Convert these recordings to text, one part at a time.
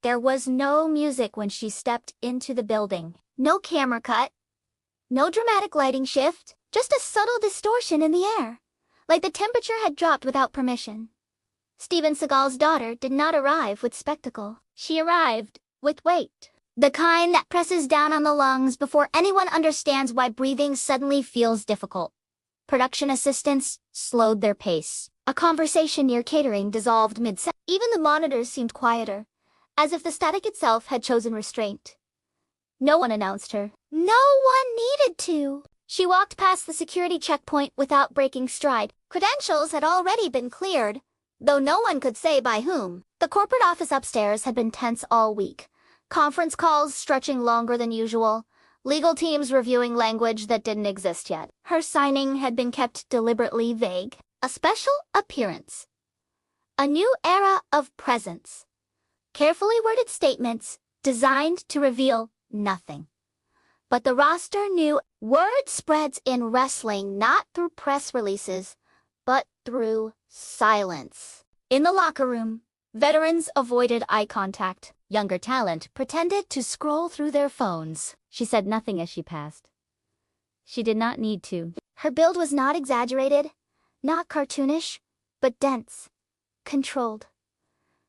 There was no music when she stepped into the building. No camera cut. No dramatic lighting shift. Just a subtle distortion in the air. Like the temperature had dropped without permission. Steven Seagal's daughter did not arrive with spectacle. She arrived with weight. The kind that presses down on the lungs before anyone understands why breathing suddenly feels difficult. Production assistants slowed their pace. A conversation near catering dissolved mid-sentence. Even the monitors seemed quieter, as if the static itself had chosen restraint. No one announced her. No one needed to. She walked past the security checkpoint without breaking stride. Credentials had already been cleared, though no one could say by whom. The corporate office upstairs had been tense all week. Conference calls stretching longer than usual. Legal teams reviewing language that didn't exist yet. Her signing had been kept deliberately vague. A special appearance. A new era of presence. Carefully worded statements designed to reveal nothing. But the roster knew word spreads in wrestling not through press releases, but through silence. In the locker room, veterans avoided eye contact. Younger talent pretended to scroll through their phones. She said nothing as she passed. She did not need to. Her build was not exaggerated, not cartoonish, but dense, controlled.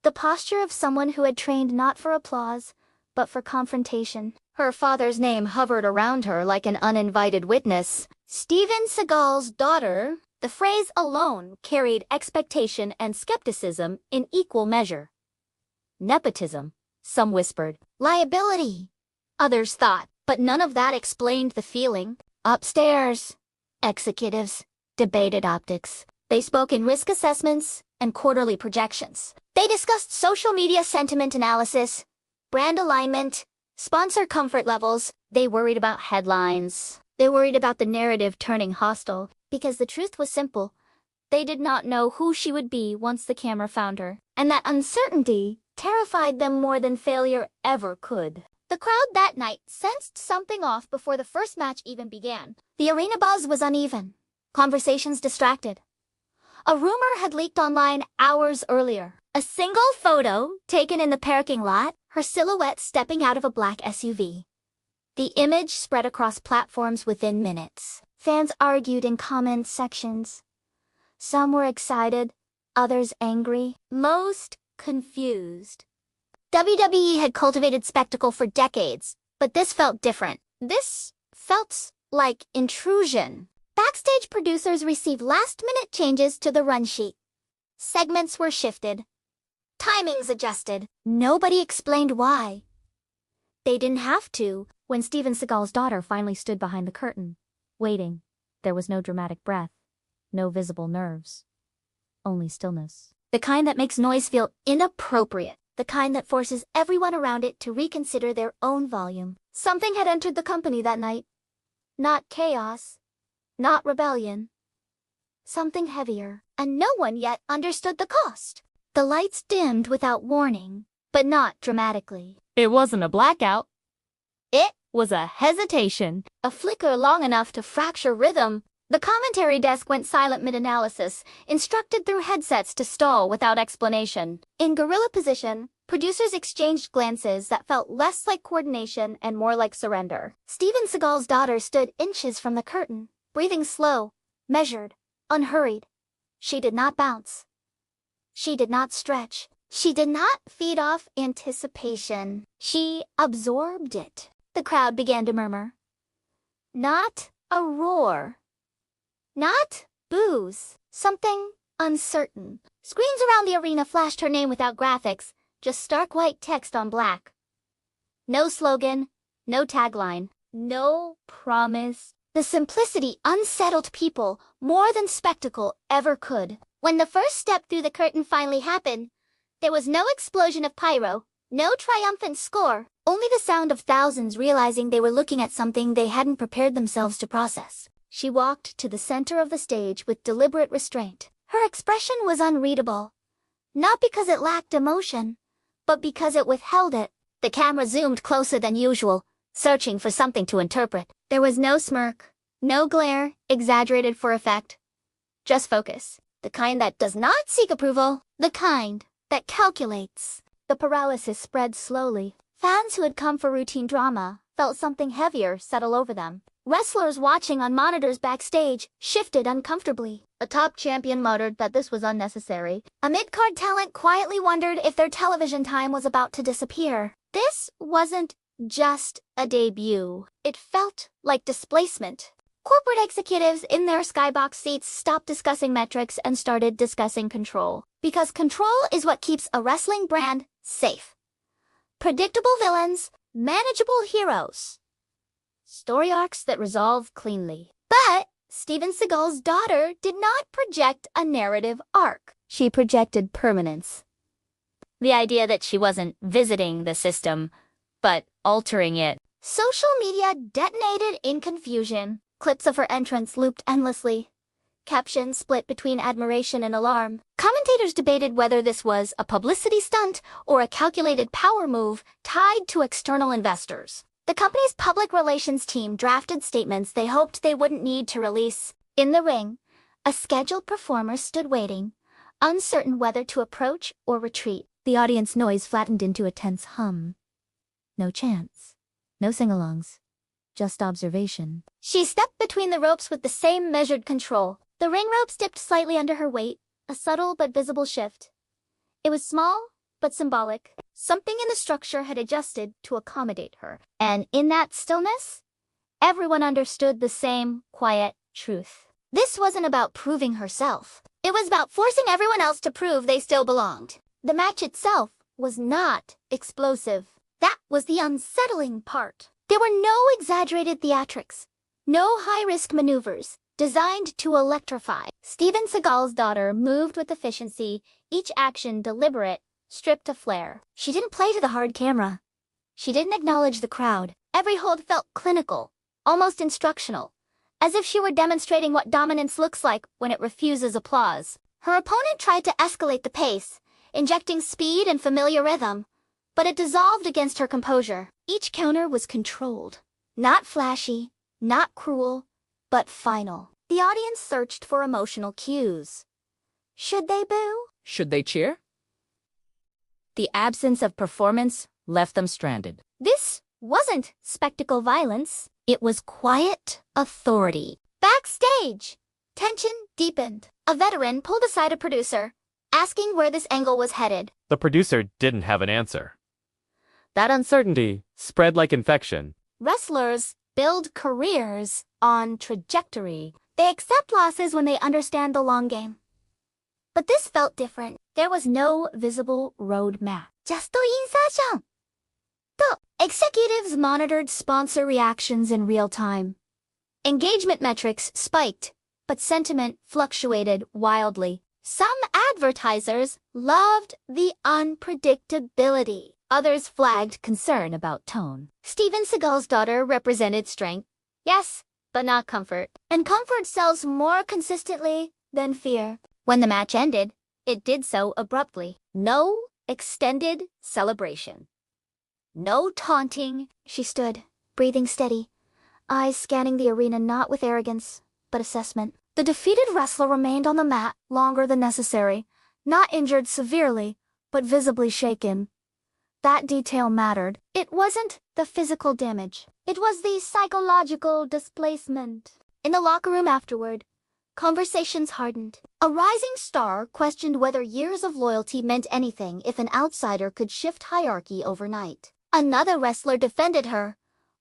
The posture of someone who had trained not for applause, but for confrontation. Her father's name hovered around her like an uninvited witness. Steven Seagal's daughter. The phrase alone carried expectation and skepticism in equal measure. Nepotism, some whispered. Liability, others thought, but none of that explained the feeling. Upstairs, executives debated optics. They spoke in risk assessments and quarterly projections. They discussed social media sentiment analysis, brand alignment, sponsor comfort levels. They worried about headlines. They worried about the narrative turning hostile. Because the truth was simple. They did not know who she would be once the camera found her. And that uncertainty terrified them more than failure ever could. The crowd that night sensed something off before the first match even began. The arena buzz was uneven. Conversations distracted. A rumor had leaked online hours earlier. A single photo taken in the parking lot, her silhouette stepping out of a black SUV. The image spread across platforms within minutes. Fans argued in comment sections. Some were excited, others angry, most confused. WWE had cultivated spectacle for decades, but this felt different. This felt like intrusion. Backstage producers received last-minute changes to the run sheet. Segments were shifted. Timings adjusted. Nobody explained why. They didn't have to. When Steven Seagal's daughter finally stood behind the curtain, waiting, there was no dramatic breath, no visible nerves, only stillness. The kind that makes noise feel inappropriate, the kind that forces everyone around it to reconsider their own volume. Something had entered the company that night. Not chaos, not rebellion. Something heavier, and no one yet understood the cost. The lights dimmed without warning, but not dramatically. It wasn't a blackout. It was a hesitation. A flicker long enough to fracture rhythm. The commentary desk went silent mid-analysis, instructed through headsets to stall without explanation. In gorilla position, producers exchanged glances that felt less like coordination and more like surrender. Steven Seagal's daughter stood inches from the curtain, breathing slow, measured, unhurried. She did not bounce. She did not stretch. She did not feed off anticipation. She absorbed it. The crowd began to murmur. Not a roar. Not boos. Something uncertain. Screens around the arena flashed her name without graphics, just stark white text on black. No slogan, no tagline, no promise. The simplicity unsettled people more than spectacle ever could. When the first step through the curtain finally happened, there was no explosion of pyro, no triumphant score, only the sound of thousands realizing they were looking at something they hadn't prepared themselves to process. She walked to the center of the stage with deliberate restraint. Her expression was unreadable, not because it lacked emotion, but because it withheld it. The camera zoomed closer than usual, searching for something to interpret. There was no smirk, no glare, exaggerated for effect. Just focus. The kind that does not seek approval, the kind that calculates. The paralysis spread slowly. Fans who had come for routine drama felt something heavier settle over them. Wrestlers watching on monitors backstage shifted uncomfortably. A top champion muttered that this was unnecessary. A mid-card talent quietly wondered if their television time was about to disappear. This wasn't just a debut. It felt like displacement. Corporate executives in their skybox seats stopped discussing metrics and started discussing control. Because control is what keeps a wrestling brand safe. Predictable villains, manageable heroes. Story arcs that resolve cleanly. But Steven Seagal's daughter did not project a narrative arc. She projected permanence. The idea that she wasn't visiting the system, but altering it. Social media detonated in confusion. Clips of her entrance looped endlessly. Captions split between admiration and alarm. Commentators debated whether this was a publicity stunt or a calculated power move tied to external investors. The company's public relations team drafted statements they hoped they wouldn't need to release. In the ring, a scheduled performer stood waiting, uncertain whether to approach or retreat. The audience noise flattened into a tense hum. No chants. No sing-alongs. Just observation. She stepped between the ropes with the same measured control. The ring ropes dipped slightly under her weight, a subtle but visible shift. It was small, but symbolic. Something in the structure had adjusted to accommodate her. And in that stillness, everyone understood the same quiet truth. This wasn't about proving herself. It was about forcing everyone else to prove they still belonged. The match itself was not explosive. That was the unsettling part. There were no exaggerated theatrics, no high-risk maneuvers designed to electrify. Steven Seagal's daughter moved with efficiency, each action deliberate, stripped of flair. She didn't play to the hard camera. She didn't acknowledge the crowd. Every hold felt clinical, almost instructional, as if she were demonstrating what dominance looks like when it refuses applause. Her opponent tried to escalate the pace, injecting speed and familiar rhythm, but it dissolved against her composure. Each counter was controlled. Not flashy, not cruel, but final. The audience searched for emotional cues. Should they boo? Should they cheer? The absence of performance left them stranded. This wasn't spectacle violence. It was quiet authority. Backstage, tension deepened. A veteran pulled aside a producer, asking where this angle was headed. The producer didn't have an answer. That uncertainty spread like infection. Wrestlers build careers on trajectory. They accept losses when they understand the long game. But this felt different. There was no visible roadmap. Just insertion. Executives monitored sponsor reactions in real time. Engagement metrics spiked, but sentiment fluctuated wildly. Some advertisers loved the unpredictability. Others flagged concern about tone. Steven Seagal's daughter represented strength. Yes, but not comfort. And comfort sells more consistently than fear. When the match ended, it did so abruptly. No extended celebration. No taunting. She stood, breathing steady, eyes scanning the arena not with arrogance, but assessment. The defeated wrestler remained on the mat longer than necessary, not injured severely, but visibly shaken. That detail mattered. It wasn't the physical damage. It was the psychological displacement. In the locker room afterward, conversations hardened. A rising star questioned whether years of loyalty meant anything if an outsider could shift hierarchy overnight. Another wrestler defended her,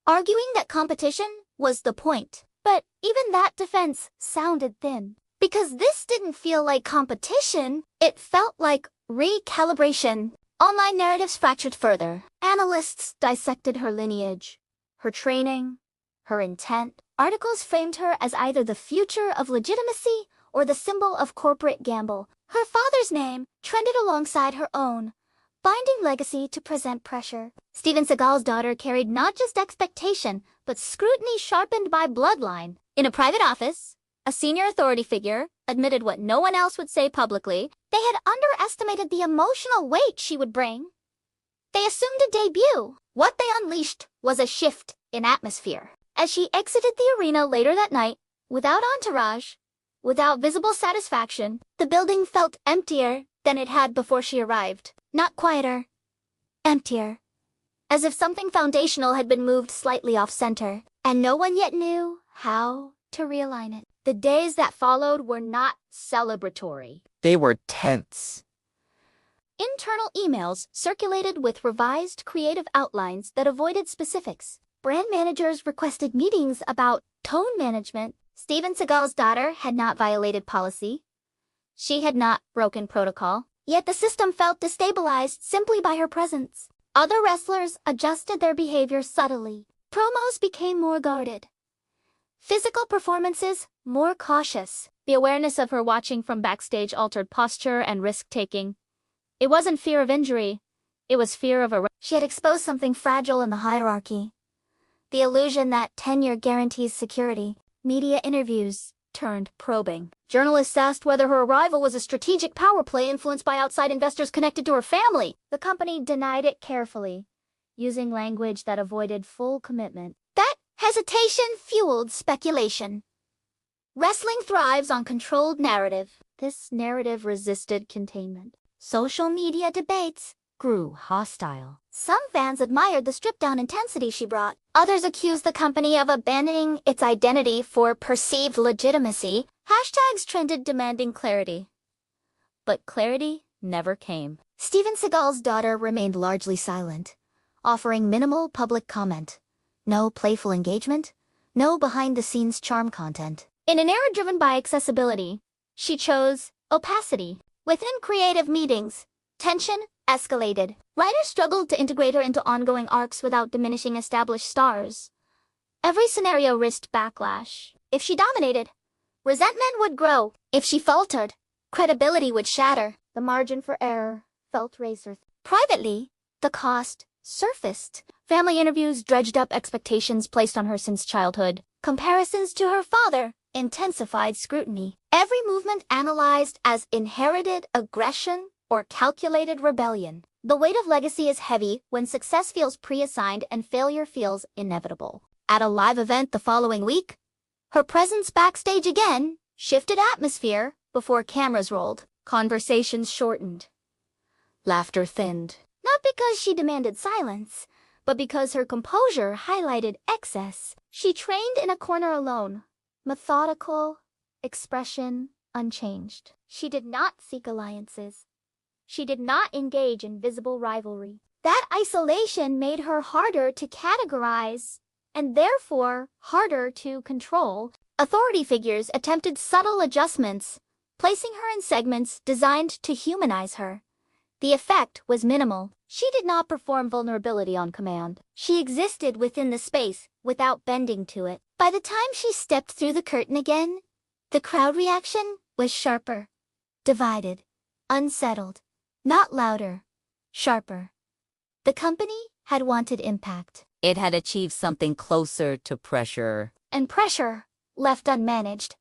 arguing that competition was the point. But even that defense sounded thin. Because this didn't feel like competition, it felt like recalibration. Online narratives fractured further. Analysts dissected her lineage, her training, her intent. Articles framed her as either the future of legitimacy or the symbol of corporate gamble. Her father's name trended alongside her own, binding legacy to present pressure. Steven Seagal's daughter carried not just expectation, but scrutiny sharpened by bloodline. In a private office, a senior authority figure admitted what no one else would say publicly. They had underestimated the emotional weight she would bring. They assumed a debut. What they unleashed was a shift in atmosphere. As she exited the arena later that night, without entourage, without visible satisfaction, the building felt emptier than it had before she arrived. Not quieter, emptier, as if something foundational had been moved slightly off-center, and no one yet knew how to realign it. The days that followed were not celebratory. They were tense. Internal emails circulated with revised creative outlines that avoided specifics. Brand managers requested meetings about tone management. Steven Seagal's daughter had not violated policy. She had not broken protocol, yet the system felt destabilized simply by her presence. Other wrestlers adjusted their behavior subtly. Promos became more guarded. Physical performances more cautious. The awareness of her watching from backstage altered posture and risk-taking. It wasn't fear of injury. It was fear of She had exposed something fragile in the hierarchy. The illusion that tenure guarantees security. Media interviews turned probing. Journalists asked whether her arrival was a strategic power play influenced by outside investors connected to her family. The company denied it carefully, using language that avoided full commitment. That hesitation fueled speculation. Wrestling thrives on controlled narrative. This narrative resisted containment. Social media debates Grew hostile. Some fans admired the stripped-down intensity she brought. Others accused the company of abandoning its identity for perceived legitimacy. Hashtags trended demanding clarity. But clarity never came. Steven Seagal's daughter remained largely silent, offering minimal public comment. No playful engagement, no behind-the-scenes charm content. In an era driven by accessibility, she chose opacity. Within creative meetings, tension escalated. Writers struggled to integrate her into ongoing arcs without diminishing established stars. Every scenario risked backlash. If she dominated, resentment would grow. If she faltered, credibility would shatter. The margin for error felt razor thin. Privately, the cost surfaced. Family interviews dredged up expectations placed on her since childhood. Comparisons to her father intensified scrutiny. Every movement analyzed as inherited aggression or calculated rebellion. The weight of legacy is heavy when success feels pre-assigned and failure feels inevitable. At a live event the following week, her presence backstage again shifted atmosphere before cameras rolled. Conversations shortened. Laughter thinned. Not because she demanded silence, but because her composure highlighted excess. She trained in a corner alone, methodical, expression unchanged. She did not seek alliances. She did not engage in visible rivalry. That isolation made her harder to categorize, and therefore harder to control. Authority figures attempted subtle adjustments, placing her in segments designed to humanize her. The effect was minimal. She did not perform vulnerability on command. She existed within the space without bending to it. By the time she stepped through the curtain again, the crowd reaction was sharper, divided, unsettled. Not louder, sharper. The company had wanted impact. It had achieved something closer to pressure. And pressure, left unmanaged,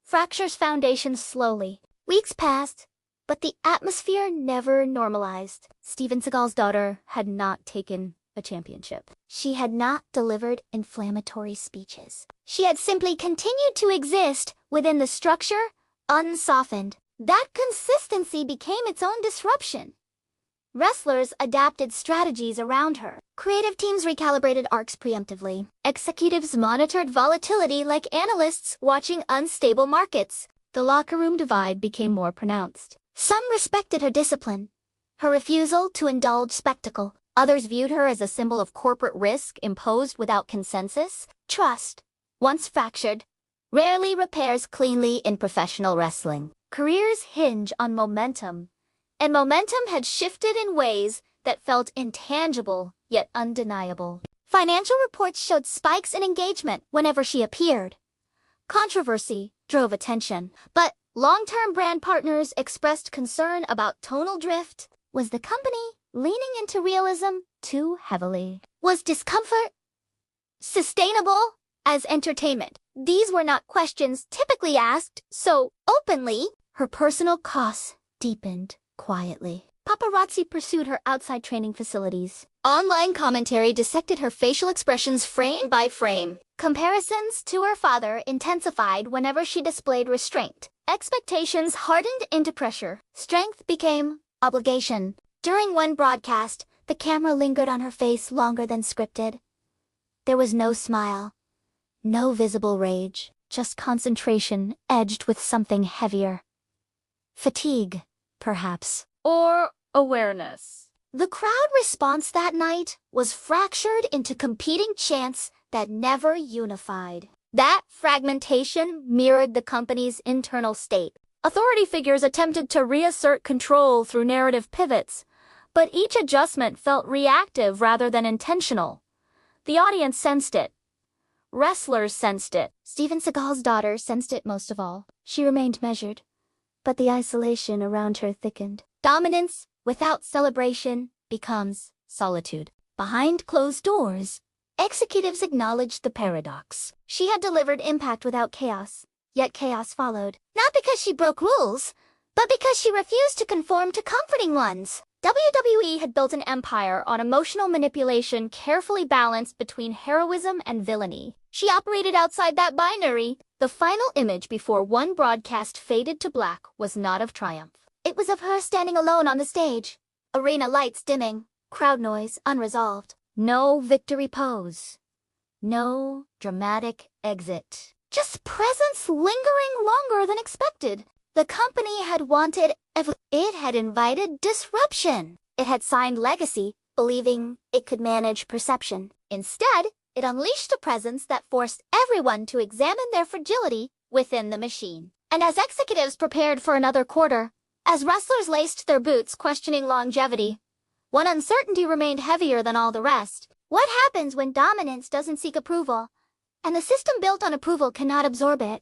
fractures foundations slowly. Weeks passed, but the atmosphere never normalized. Steven Seagal's daughter had not taken a championship. She had not delivered inflammatory speeches. She had simply continued to exist within the structure, unsoftened. That consistency became its own disruption. Wrestlers adapted strategies around her. Creative teams recalibrated arcs preemptively. Executives monitored volatility like analysts watching unstable markets. The locker room divide became more pronounced. Some respected her discipline, her refusal to indulge spectacle. Others viewed her as a symbol of corporate risk imposed without consensus. Trust, once fractured, rarely repairs cleanly in professional wrestling. Careers hinge on momentum, and momentum had shifted in ways that felt intangible yet undeniable. Financial reports showed spikes in engagement whenever she appeared. Controversy drove attention, but long-term brand partners expressed concern about tonal drift. Was the company leaning into realism too heavily? Was discomfort sustainable as entertainment? These were not questions typically asked so openly. Her personal costs deepened quietly. Paparazzi pursued her outside training facilities. Online commentary dissected her facial expressions frame by frame. Comparisons to her father intensified whenever she displayed restraint. Expectations hardened into pressure. Strength became obligation. During one broadcast, The camera lingered on her face longer than scripted. There was no smile, no visible rage, just concentration edged with something heavier. Fatigue, perhaps. Or awareness. The crowd response that night was fractured into competing chants that never unified. That fragmentation mirrored the company's internal state. Authority figures attempted to reassert control through narrative pivots, but each adjustment felt reactive rather than intentional. The audience sensed it. Wrestlers sensed it. Steven Seagal's daughter sensed it most of all. She remained measured, but the isolation around her thickened. Dominance without celebration becomes solitude. Behind closed doors, executives acknowledged the paradox. She had delivered impact without chaos, yet chaos followed. Not because she broke rules, but because she refused to conform to comforting ones. WWE had built an empire on emotional manipulation carefully balanced between heroism and villainy. She operated outside that binary. The final image before one broadcast faded to black was not of triumph. It was of her standing alone on the stage. Arena lights dimming, crowd noise unresolved. No victory pose. No dramatic exit. Just presence lingering longer than expected. The company had wanted it had invited disruption. It had signed legacy, believing it could manage perception. Instead, it unleashed a presence that forced everyone to examine their fragility within the machine. And as executives prepared for another quarter, as wrestlers laced their boots questioning longevity, one uncertainty remained heavier than all the rest. What happens when dominance doesn't seek approval, and the system built on approval cannot absorb it?